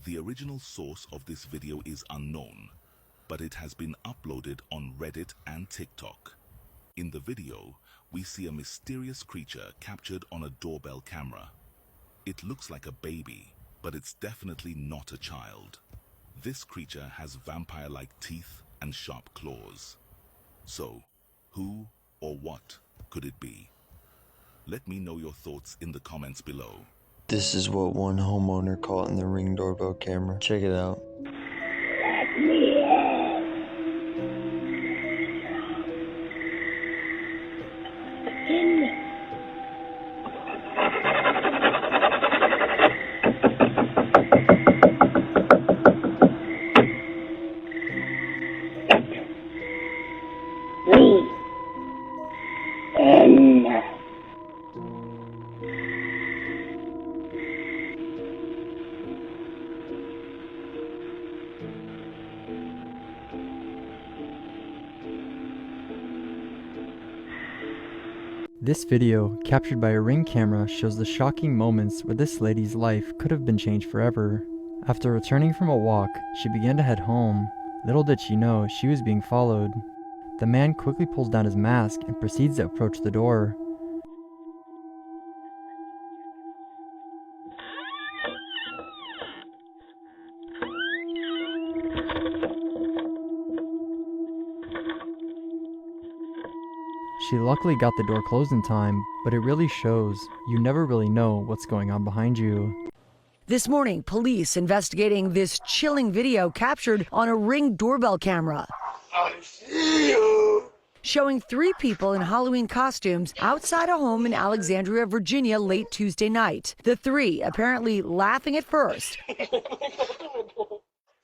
The original source of this video is unknown, but it has been uploaded on Reddit and TikTok. In the video, we see a mysterious creature captured on a doorbell camera. It looks like a baby, but it's definitely not a child. This creature has vampire-like teeth and sharp claws. So, who or what could it be? Let me know your thoughts in the comments below. This is what one homeowner caught in the Ring doorbell camera. Check it out. This video, captured by a Ring camera, shows the shocking moments where this lady's life could have been changed forever. After returning from a walk, she began to head home. Little did she know she was being followed. The man quickly pulls down his mask and proceeds to approach the door. She luckily got the door closed in time, but it really shows you never really know what's going on behind you. This morning, police investigating this chilling video captured on a Ring doorbell camera, showing 3 people in Halloween costumes outside a home in Alexandria, Virginia, late Tuesday night. The 3 apparently laughing at first,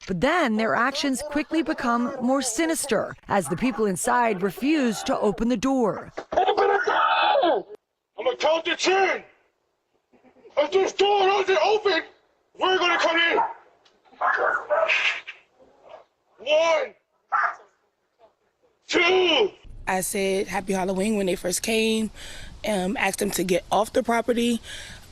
but then their actions quickly become more sinister as the people inside refuse to open the door. Open the door! I'm gonna count to 10. If this door doesn't open, we're gonna come in. 1, 2. I said Happy Halloween when they first came, asked them to get off the property.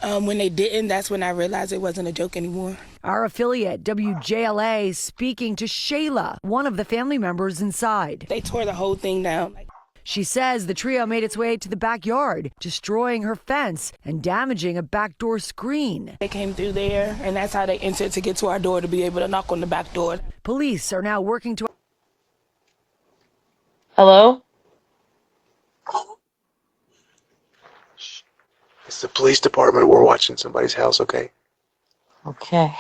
When they didn't, that's when I realized it wasn't a joke anymore. Our affiliate, WJLA, speaking to Shayla, one of the family members inside. They tore the whole thing down. She says the trio made its way to the backyard, destroying her fence and damaging a back door screen. They came through there, and that's how they entered to get to our door to be able to knock on the back door. Police are now working to... Hello? It's the police department. We're watching somebody's house, okay? Okay.